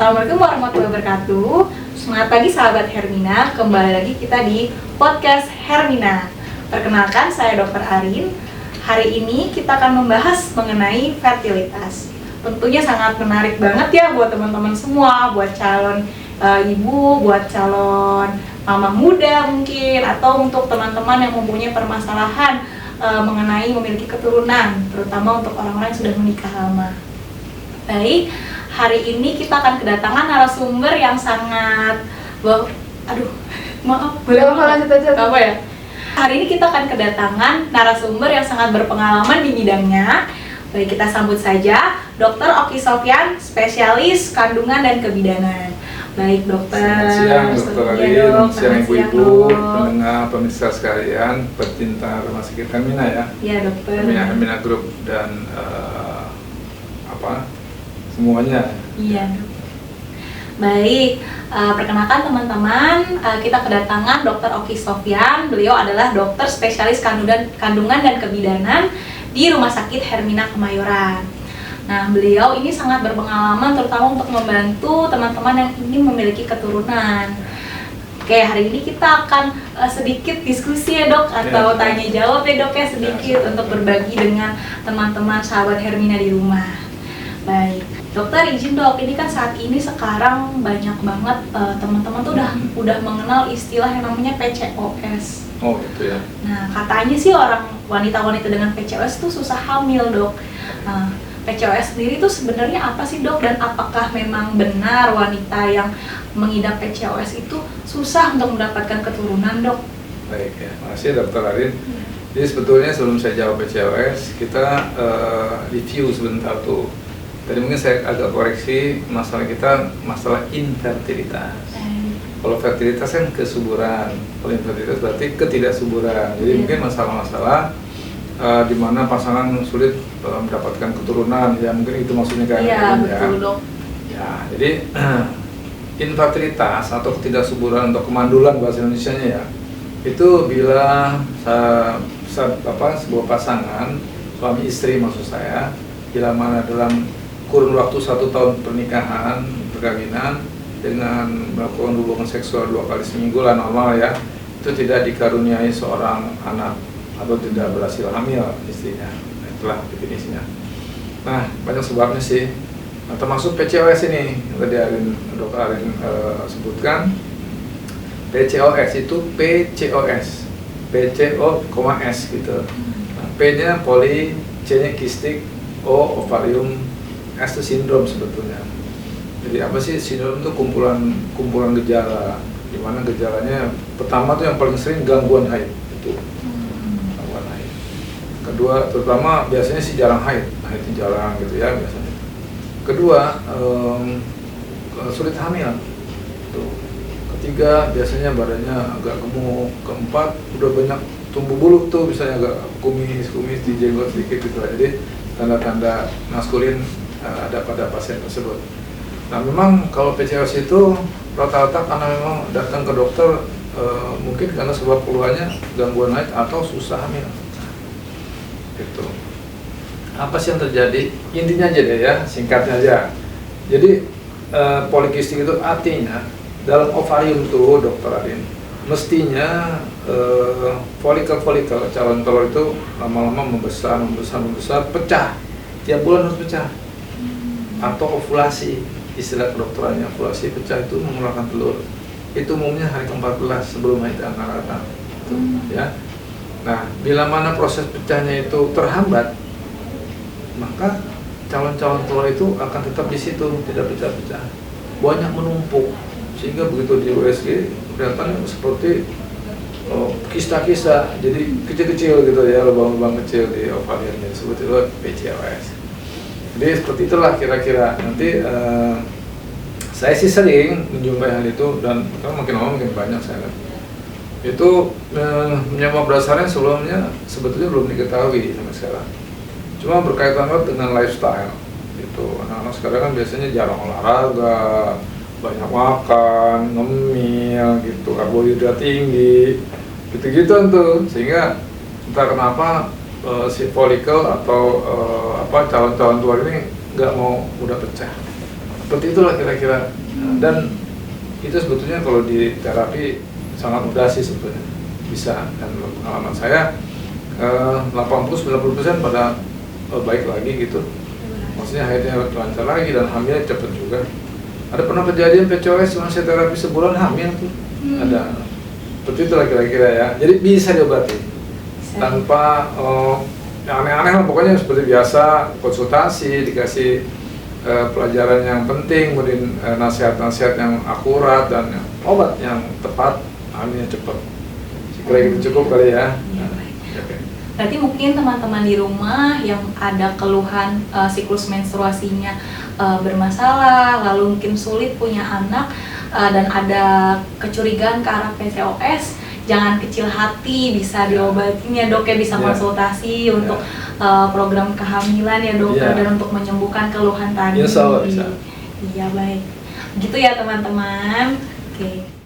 Assalamualaikum warahmatullahi wabarakatuh. Semangat pagi sahabat Hermina, kembali lagi kita di podcast Hermina. Perkenalkan, saya Dr. Arin. Hari ini kita akan membahas mengenai fertilitas. Tentunya sangat menarik banget ya buat teman-teman semua, buat calon ibu, buat calon mama muda mungkin, atau untuk teman-teman yang mempunyai permasalahan mengenai memiliki keturunan, terutama untuk orang-orang yang sudah menikah lama. Baik, hari ini kita akan kedatangan narasumber yang sangat lanjut aja. Apa ya? Hari ini kita akan kedatangan narasumber yang sangat berpengalaman di bidangnya. Baik, kita sambut saja Dr. Oki Sofyan, spesialis kandungan dan kebidanan. Baik, dokter. Selamat siang, Dr. Arin. Dok, Siang Dok. ibu-ibu, pendengar, pemirsa sekalian, pecinta rumah sakit Hermina ya. Iya, dokter. Hermina Group dan semuanya. Iya. Baik, perkenalkan teman-teman, kita kedatangan Dr. Oki Sofyan. Beliau adalah dokter spesialis kandungan dan kebidanan di Rumah Sakit Hermina Kemayoran. Nah, beliau ini sangat berpengalaman terutama untuk membantu teman-teman yang ingin memiliki keturunan. Oke, hari ini kita akan sedikit diskusi ya dok, atau tanya jawab ya dok ya sedikit untuk berbagi dengan teman-teman sahabat Hermina di rumah. Baik, dokter izin dok, ini kan saat ini sekarang banyak banget teman-teman tuh udah mengenal istilah yang namanya PCOS. Oh gitu ya. Nah, katanya sih orang wanita-wanita dengan PCOS tuh susah hamil dok. Nah, PCOS sendiri tuh sebenarnya apa sih dok, dan apakah memang benar wanita yang mengidap PCOS itu susah untuk mendapatkan keturunan dok? Baik ya, makasih Dr. Arin. Jadi sebetulnya sebelum saya jawab PCOS, kita review sebentar tuh. Tadi mungkin saya agak koreksi, masalah kita masalah infertilitas. Kalau fertilitas kan kesuburan, kalau infertilitas berarti ketidaksuburan. Jadi mungkin masalah-masalah di mana pasangan sulit mendapatkan keturunan, ya mungkin itu maksudnya kan? Iya betul dok. Ya, jadi infertilitas atau ketidaksuburan atau kemandulan bahasa Indonesianya ya, itu bila sebuah pasangan suami istri maksud saya, bila mana dalam kurun waktu 1 tahun pernikahan perkawinan dengan melakukan hubungan seksual 2 kali seminggu lah normal ya, itu tidak dikaruniai seorang anak atau tidak berhasil hamil istrinya. Nah, itulah definisinya. Nah, banyak sebabnya sih. Nah, termasuk PCOS ini yang tadi Dr. Arin sebutkan. PCOS itu PCOS, PCO,S gitu. Nah, P-nya poli, C-nya kistik, O ovarium, S itu sindrom sebetulnya. Jadi apa sih sindrom itu kumpulan gejala, di mana gejalanya pertama tuh yang paling sering gangguan haid itu. Gangguan haid. Kedua, terutama biasanya sih jarang haidnya jarang gitu ya biasanya. Kedua, sulit hamil. Tuh. Ketiga, biasanya badannya agak gemuk. Keempat, udah banyak tumbuh bulu tuh, misalnya agak kumis di jenggot sedikit gitu. Jadi tanda-tanda maskulin ada pada pasien tersebut. Nah, memang kalau PCOS itu rata-rata karena memang datang ke dokter mungkin karena sebab keluhannya gangguan haid atau susah hamil. Gitu. Apa sih yang terjadi? Intinya aja deh ya, singkatnya aja. Jadi polikistik itu artinya dalam ovarium tuh Dr. Arin, mestinya folikel calon telur itu lama-lama membesar, pecah. Tiap bulan harus pecah. Atau ovulasi, istilah kedokterannya ovulasi pecah itu mengeluarkan telur. Itu umumnya hari ke-14 sebelum haid rata-rata. Ya. Nah, bila mana proses pecahnya itu terhambat, maka calon-calon telur itu akan tetap di situ, tidak pecah-pecah. Banyak menumpuk, sehingga begitu di USG kelihatannya seperti kista-kista, jadi kecil-kecil gitu ya, lubang-lubang kecil di ovariumnya, disebut itu PCOS. Jadi seperti itulah kira-kira. Nanti saya sih sering menjumpai hal itu, dan makin lama makin banyak saya lihat. Itu penyebab dasarnya sebelumnya sebetulnya belum diketahui sampai sekarang. Cuma berkaitan banget dengan lifestyle. Gitu. Anak-anak sekarang kan biasanya jarang olahraga, banyak makan, ngemil gitu, karbohidrat tinggi, gitu-gitu tuh, sehingga entah kenapa si folikel atau calon-calon tua ini nggak mau mudah pecah. seperti itulah kira-kira. Dan itu sebetulnya kalau di terapi sangat mudah sih sebetulnya, bisa. Dan pengalaman saya 80-90% pada baik lagi gitu, maksudnya haidnya lancar lagi dan hamilnya cepet juga. Ada pernah kejadian PCOS cuma saya terapi sebulan hamil tuh, ada. Seperti itulah kira-kira ya, jadi bisa diobati tanpa yang aneh-aneh lah, pokoknya seperti biasa konsultasi, dikasih pelajaran yang penting, kemudian nasihat-nasihat yang akurat dan obat yang tepat, hamilnya cepat. Sekiranya itu cukup kali ya. Berarti mungkin teman-teman di rumah yang ada keluhan siklus menstruasinya bermasalah, lalu mungkin sulit punya anak dan ada kecurigaan ke arah PCOS, jangan kecil hati, bisa diobatin ya dok ya, bisa konsultasi untuk program kehamilan ya dokter dan untuk menyembuhkan keluhan tadi. Insya Allah bisa. Iya baik, gitu ya teman-teman. Oke.